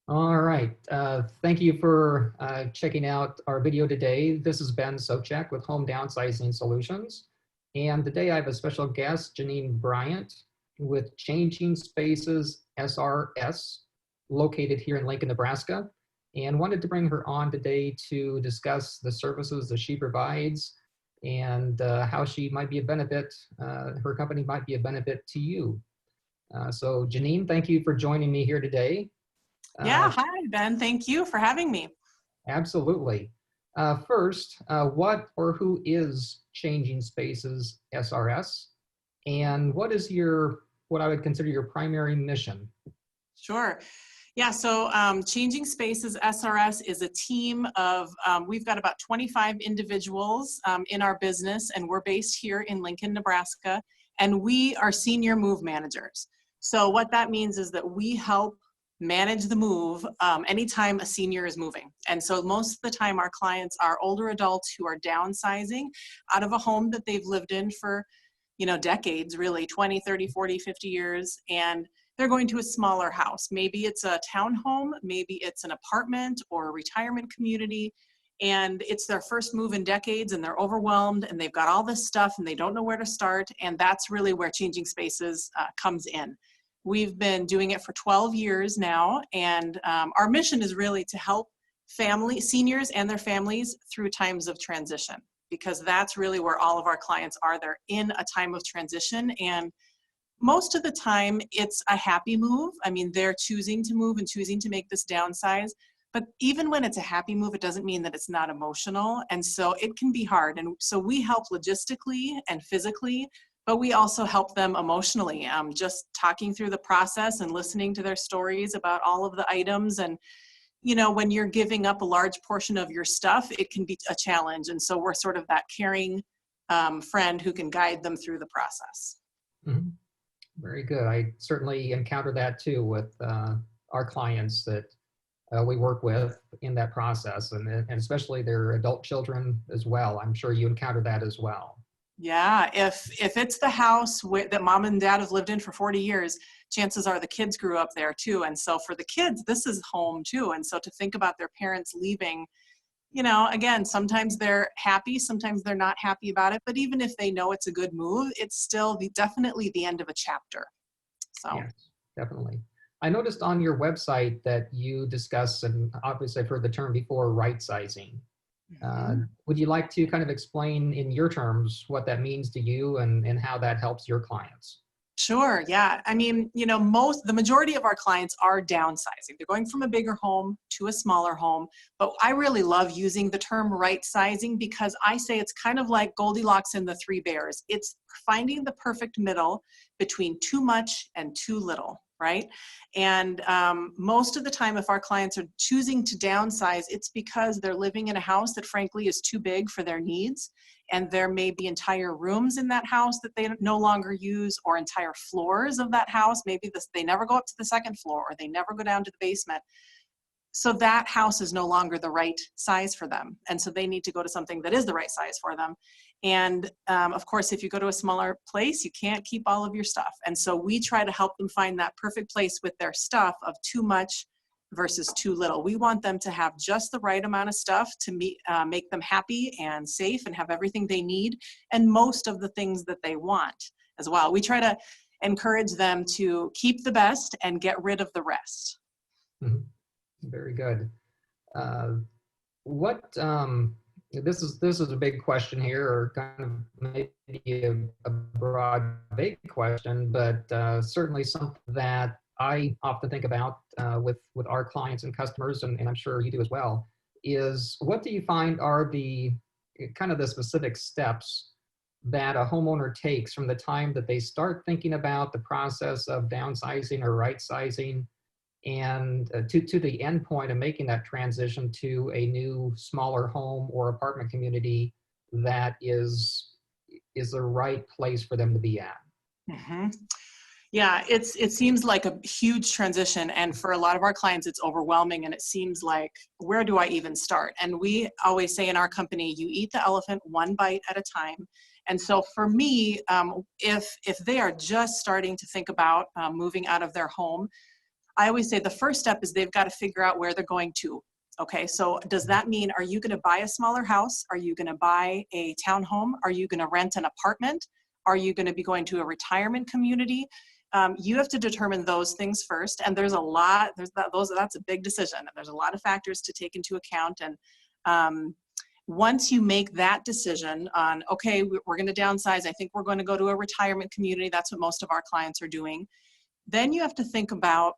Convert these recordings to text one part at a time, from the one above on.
All right. Thank you for checking out our video today. This is Ben Sobchak with Home Downsizing Solutions. And today I have a special guest, Jeannine Bryant, with Changing Spaces SRS, located here in Lincoln, Nebraska, and wanted to bring her on today to discuss the services that she provides and how she might be a benefit, her company might be a benefit to you. So Jeannine, thank you for joining me here today. Yeah, hi, Ben. Thank you for having me. Absolutely. First, what or who is Changing Spaces SRS? And what is what I would consider your primary mission? Sure. Yeah, so Changing Spaces SRS is a team of, we've got about 25 individuals in our business, and we're based here in Lincoln, Nebraska, and we are senior move managers. So what that means is that we help manage the move anytime a senior is moving. And so most of the time our clients are older adults who are downsizing out of a home that they've lived in for, decades, really 20, 30, 40, 50 years. And they're going to a smaller house. Maybe it's a townhome, maybe it's an apartment or a retirement community. And it's their first move in decades and they're overwhelmed and they've got all this stuff and they don't know where to start. And that's really where Changing Spaces comes in. We've been doing it for 12 years now, and our mission is really to help seniors and their families through times of transition, because that's really where all of our clients are. They're in a time of transition, and most of the time it's a happy move. I mean, they're choosing to move and choosing to make this downsize, but even when it's a happy move, it doesn't mean that it's not emotional, and so it can be hard. And so we help logistically and physically, but we also help them emotionally, just talking through the process and listening to their stories about all of the items. And, when you're giving up a large portion of your stuff, it can be a challenge. And so we're sort of that caring friend who can guide them through the process. Mm-hmm. Very good. I certainly encounter that too with our clients that we work with in that process, and especially their adult children as well. I'm sure you encounter that as well. Yeah, if it's the house that mom and dad have lived in for 40 years, chances are the kids grew up there too. And so for the kids, this is home too. And so to think about their parents leaving, again, sometimes they're happy, sometimes they're not happy about it. But even if they know it's a good move, it's still definitely the end of a chapter. So yes, definitely. I noticed on your website that you discuss, and obviously I've heard the term before, right-sizing. Would you like to kind of explain in your terms what that means to you and how that helps your clients? Sure. Yeah. I mean, the majority of our clients are downsizing. They're going from a bigger home to a smaller home. But I really love using the term right sizing because I say it's kind of like Goldilocks and the Three Bears. It's finding the perfect middle between too much and too little. Right. And most of the time, if our clients are choosing to downsize, it's because they're living in a house that frankly is too big for their needs. And there may be entire rooms in that house that they no longer use, or entire floors of that house. Maybe they never go up to the second floor, or they never go down to the basement. So that house is no longer the right size for them. And so they need to go to something that is the right size for them. And of course, if you go to a smaller place, you can't keep all of your stuff. And so we try to help them find that perfect place with their stuff of too much versus too little. We want them to have just the right amount of stuff to make them happy and safe and have everything they need and most of the things that they want as well. We try to encourage them to keep the best and get rid of the rest. Mm-hmm. Very good. This is a big question here, or kind of maybe a broad, big question, but certainly something that I often think about with our clients and customers, and I'm sure you do as well, is what do you find are the kind of the specific steps that a homeowner takes from the time that they start thinking about the process of downsizing or right-sizing and to the end point of making that transition to a new smaller home or apartment community that is the right place for them to be at? Mm-hmm. Yeah, it seems like a huge transition, and for a lot of our clients it's overwhelming, and it seems like, where do I even start? And we always say in our company, you eat the elephant one bite at a time. And so for me, if they are just starting to think about moving out of their home, I always say the first step is they've got to figure out where they're going to. Okay, so does that mean, are you going to buy a smaller house? Are you going to buy a townhome? Are you going to rent an apartment? Are you going to be going to a retirement community? You have to determine those things first. And there's a lot, that's a big decision. There's a lot of factors to take into account. And once you make that decision on, okay, we're going to downsize, I think we're going to go to a retirement community. That's what most of our clients are doing. Then you have to think about,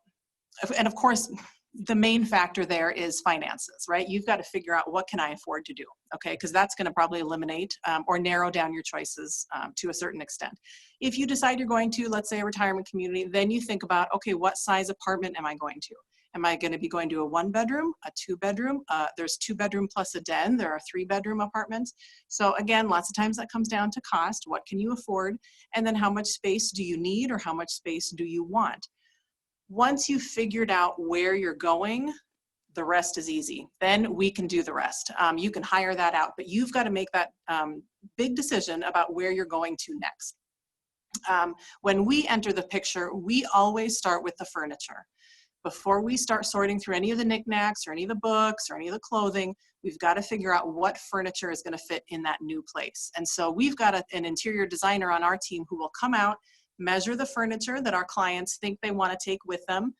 and of course, the main factor there is finances, right? You've got to figure out, what can I afford to do? Okay, because that's going to probably eliminate or narrow down your choices to a certain extent. If you decide you're going to, let's say, a retirement community, then you think about, okay, what size apartment am I going to? Am I going to be going to a 1-bedroom, a 2-bedroom? There's 2-bedroom plus a den. There are 3-bedroom apartments. So again, lots of times that comes down to cost. What can you afford? And then how much space do you need, or how much space do you want? Once you've figured out where you're going, the rest is easy. Then we can do the rest. You can hire that out, but you've got to make that big decision about where you're going to next. When we enter the picture, we always start with the furniture. Before we start sorting through any of the knickknacks or any of the books or any of the clothing, we've got to figure out what furniture is going to fit in that new place. And so we've got an interior designer on our team who will come out, measure the furniture that our clients think they want to take with them,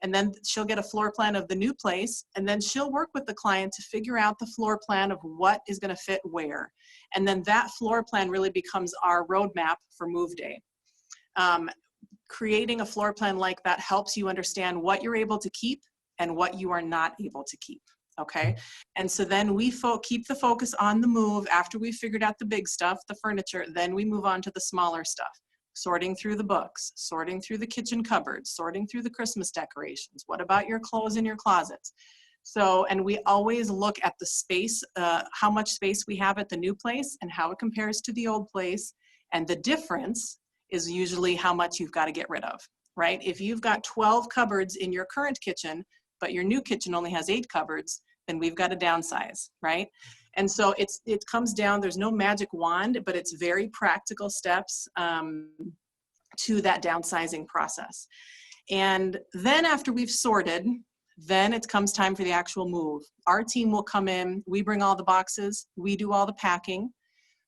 and then she'll get a floor plan of the new place, and then she'll work with the client to figure out the floor plan of what is going to fit where. And then that floor plan really becomes our roadmap for move day. Creating a floor plan like that helps you understand what you're able to keep and what you are not able to keep. Okay, and so then we keep the focus on the move. After we've figured out the big stuff, the furniture, then we move on to the smaller stuff. Sorting through the books, sorting through the kitchen cupboards, sorting through the Christmas decorations. What about your clothes in your closets? So, and we always look at the space, how much space we have at the new place and how it compares to the old place. And the difference is usually how much you've got to get rid of, right? If you've got 12 cupboards in your current kitchen, but your new kitchen only has 8 cupboards, then we've got to downsize, right? And so it comes down, there's no magic wand, but it's very practical steps to that downsizing process. And then after we've sorted, then it comes time for the actual move. Our team will come in, we bring all the boxes, we do all the packing.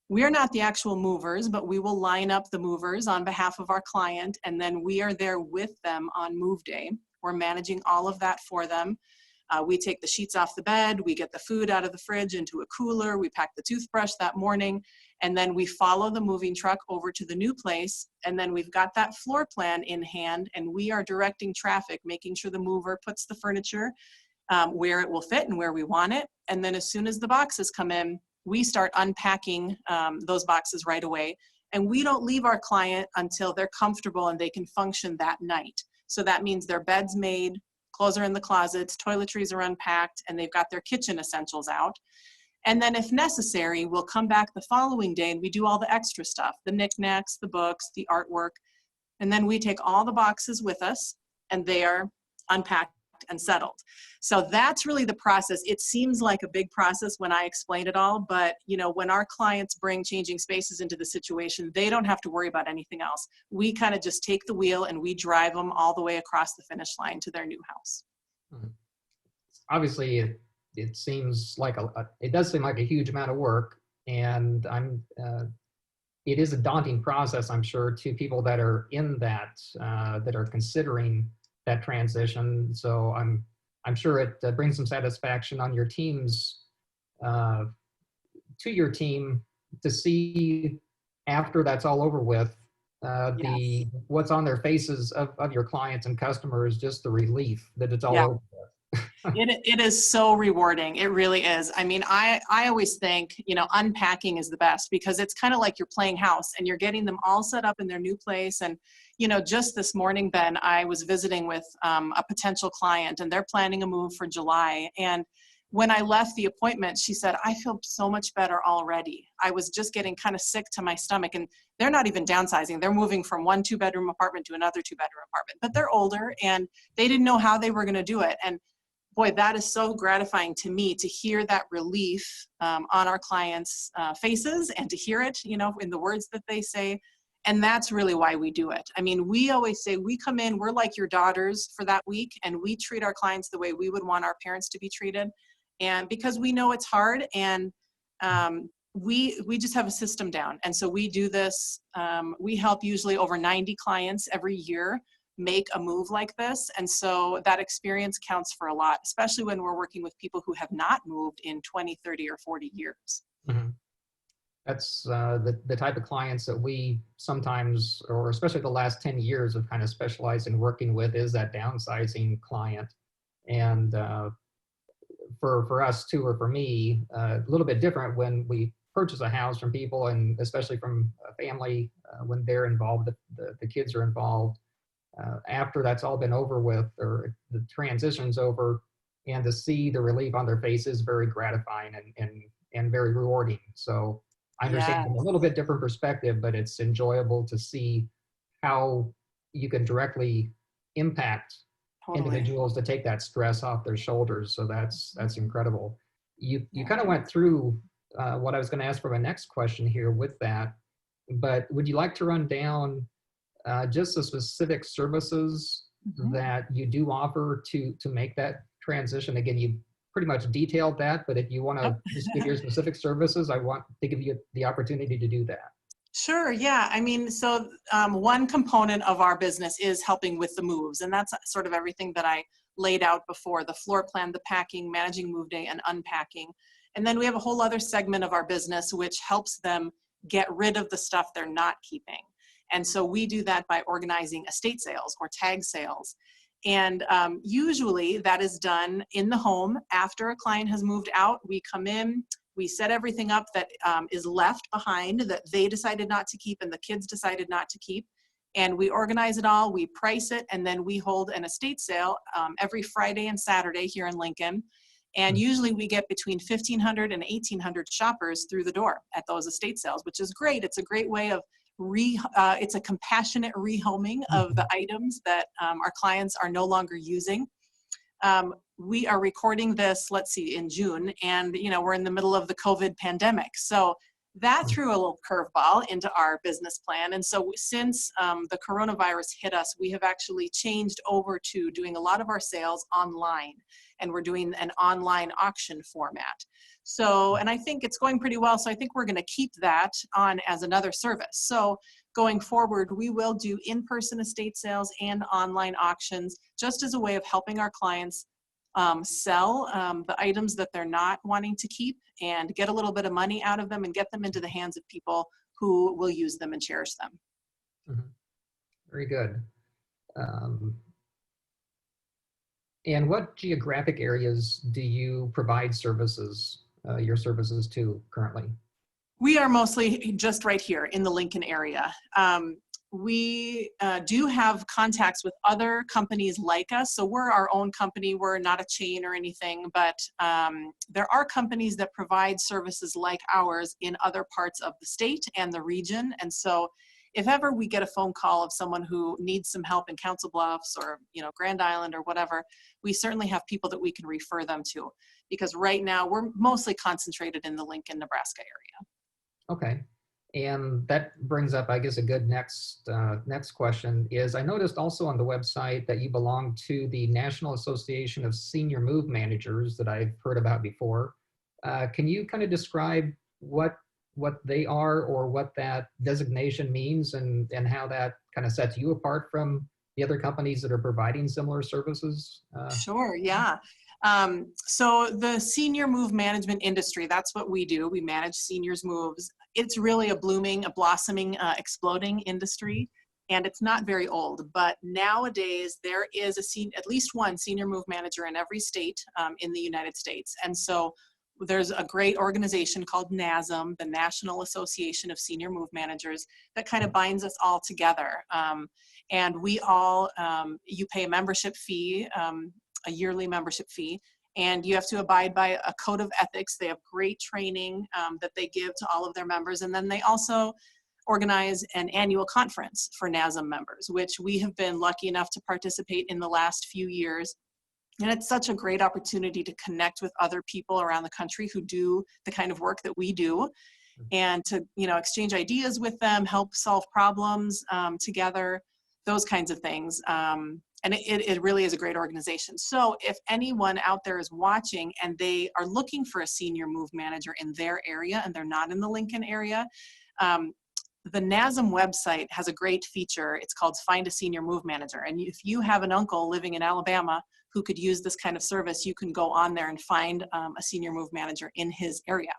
We're not the actual movers, but we will line up the movers on behalf of our client, and then we are there with them on move day. We're managing all of that for them. We take the sheets off the bed, we get the food out of the fridge into a cooler, we pack the toothbrush that morning, and then we follow the moving truck over to the new place, and then we've got that floor plan in hand, and we are directing traffic, making sure the mover puts the furniture where it will fit and where we want it. And then as soon as the boxes come in, we start unpacking those boxes right away. And we don't leave our client until they're comfortable and they can function that night. So that means their bed's made, clothes are in the closets, toiletries are unpacked, and they've got their kitchen essentials out. And then if necessary, we'll come back the following day and we do all the extra stuff, the knickknacks, the books, the artwork. And then we take all the boxes with us and they are unpacked and settled. So that's really the process. It seems like a big process when I explain it all, but you know, when our clients bring Changing Spaces into the situation, they don't have to worry about anything else. We kind of just take the wheel and we drive them all the way across the finish line to their new house. Obviously, it seems like it does seem like a huge amount of work, and it is a daunting process, I'm sure, to people that are in that are considering that transition. So I'm sure it brings some satisfaction on your teams, to your team, to see after that's all over with, Yes. what's on their faces of your clients and customers, just the relief that it's all Yeah. over with. It is so rewarding. It really is. I mean, I always think, you know, unpacking is the best because it's kind of like you're playing house and you're getting them all set up in their new place. And, you know, just this morning, Ben, I was visiting with a potential client and they're planning a move for July. And when I left the appointment, she said, I feel so much better already. I was just getting kind of sick to my stomach, and they're not even downsizing. They're moving from one 2-bedroom apartment to another 2-bedroom apartment, but they're older and they didn't know how they were going to do it. And boy, that is so gratifying to me to hear that relief on our clients' faces and to hear it, you know, in the words that they say. And that's really why we do it. I mean, we always say we come in, we're like your daughters for that week, and we treat our clients the way we would want our parents to be treated. And because we know it's hard, and we just have a system down. And so we do this, we help usually over 90 clients every year make a move like this. And so that experience counts for a lot, especially when we're working with people who have not moved in 20, 30, or 40 years. Mhm. That's the type of clients that we sometimes, or especially the last 10 years, have kind of specialized in working with, is that downsizing client. And for us too, or for me, a little bit different when we purchase a house from people, and especially from a family, when they're involved, the kids are involved. After that's all been over with, or the transition's over, and to see the relief on their faces is very gratifying and very rewarding. So I understand from a Yes, little bit different perspective, but it's enjoyable to see how you can directly impact totally. individuals to take that stress off their shoulders. So that's incredible. You Yeah. kind of went through what I was going to ask for my next question here with that, but would you like to run down just the specific services Mhm. that you do offer to make that transition? Again, you pretty much detailed that, but if you want to just give your Yep. specific services, I want to give you the opportunity to do that. Sure, yeah. I mean, so one component of our business is helping with the moves, and that's sort of everything that I laid out before: the floor plan, the packing, managing move day, and unpacking. And then we have a whole other segment of our business which helps them get rid of the stuff they're not keeping. And so we do that by organizing estate sales or tag sales. And usually that is done in the home after a client has moved out. We come in, we set everything up that is left behind that they decided not to keep and the kids decided not to keep. And we organize it all, we price it, and then we hold an estate sale every Friday and Saturday here in Lincoln. And Mm. usually we get between 1,500 and 1,800 shoppers through the door at those estate sales, which is great. It's a great way of it's a compassionate rehoming of the items that our clients are no longer using. We are recording this, let's see, in June, and we're in the middle of the COVID pandemic. So that Mm. threw a little curveball into our business plan. And so since the coronavirus hit us, we have actually changed over to doing a lot of our sales online, and we're doing an online auction format. So, and I think it's going pretty well. So I think we're going to keep that on as another service. So going forward, we will do in-person estate sales and online auctions just as a way of helping our clients sell the items that they're not wanting to keep and get a little bit of money out of them and get them into the hands of people who will use them and cherish them. Mhm. Very good. Um, and what geographic areas do you provide services, your services to currently? We are mostly just right here in the Lincoln area. We do have contacts with other companies like us. So we're our own company. We're not a chain or anything, but there are companies that provide services like ours in other parts of the state and the region. And so if ever we get a phone call of someone who needs some help in Council Bluffs or Grand Island or whatever, we certainly have people that we can refer them to, because right now we're mostly concentrated in the Lincoln, Nebraska area. Okay. And that brings up, I guess, a good next question is, I noticed also on the website that you belong to the National Association of Senior Move Managers that I've heard about before. Can you kind of describe what they are, or what that designation means, and how that kind of sets you apart from the other companies that are providing similar services? Sure, yeah. So the senior move management industry, that's what we do. We manage seniors' moves. It's really a blossoming, exploding industry, and it's not very old. But nowadays, there is at least one senior move manager in every state in the United States. And so there's a great organization called NASM, the National Association of Senior Move Managers, that kind of binds us all together. And we all, you pay a membership fee, a yearly membership fee, and you have to abide by a code of ethics. They have great training that they give to all of their members. And then they also organize an annual conference for NASM members, which we have been lucky enough to participate in the last few years. And it's such a great opportunity to connect with other people around the country who do the kind of work that we do. and to, exchange ideas with them, help solve problems together, those kinds of things. And it really is a great organization. So if anyone out there is watching and they are looking for a senior move manager in their area and they're not in the Lincoln area, the NASM website has a great feature. It's called Find a Senior Move Manager. And if you have an uncle living in Alabama who could use this kind of service, you can go on there and find a senior move manager in his area.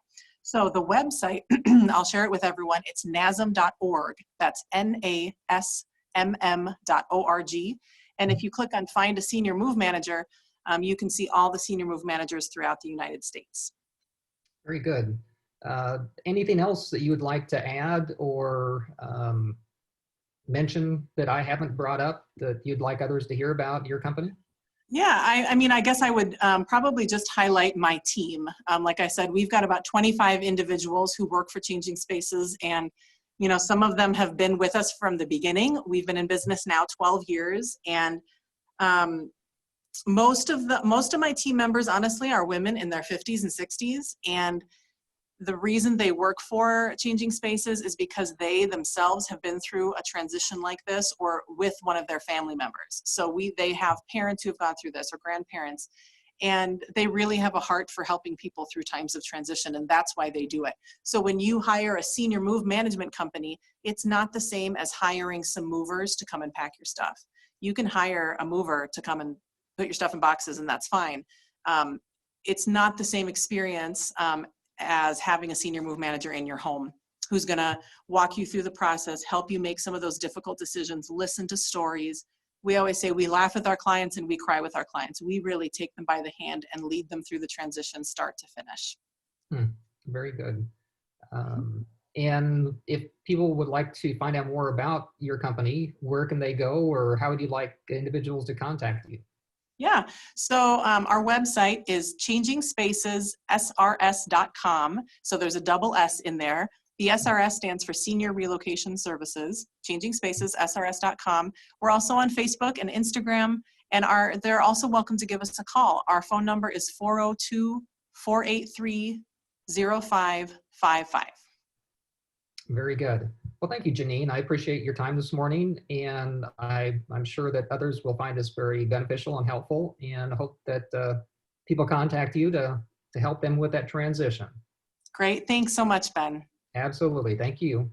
So the website, I'll share it with everyone. It's nasm.org. That's NASMM.org. And if you click on Find a Senior Move Manager, you can see all the senior move managers throughout the United States. Very good. Anything else that you would like to add or mention that I haven't brought up that you'd like others to hear about your company? Yeah, I mean, I guess I would probably just highlight my team. Like I said, we've got about 25 individuals who work for Changing Spaces, and some of them have been with us from the beginning. We've been in business now 12 years, and most of my team members, honestly, are women in their 50s and 60s, and the reason they work for Changing Spaces is because they themselves have been through a transition like this or with one of their family members. So they have parents who have gone through this or grandparents, and they really have a heart for helping people through times of transition, and that's why they do it. So when you hire a senior move management company, it's not the same as hiring some movers to come and pack your stuff. You can hire a mover to come and put your stuff in boxes, and that's fine. It's not the same experience as having a senior move manager in your home who's going to walk you through the process, help you make some of those difficult decisions, listen to stories. We always say we laugh with our clients and we cry with our clients. We really take them by the hand and lead them through the transition start to finish. Very good. And if people would like to find out more about your company, where can they go, or how would you like individuals to contact you? Yeah, so our website is changingspacessrs.com. So there's a double S in there. The SRS stands for Senior Relocation Services, changingspacessrs.com. We're also on Facebook and Instagram, and they're also welcome to give us a call. Our phone number is 402-483-0555. Very good. Well, thank you, Jeannine. I appreciate your time this morning, and I'm sure that others will find this very beneficial and helpful, and hope that people contact you to help them with that transition. Great. Thanks so much, Ben. Absolutely. Thank you.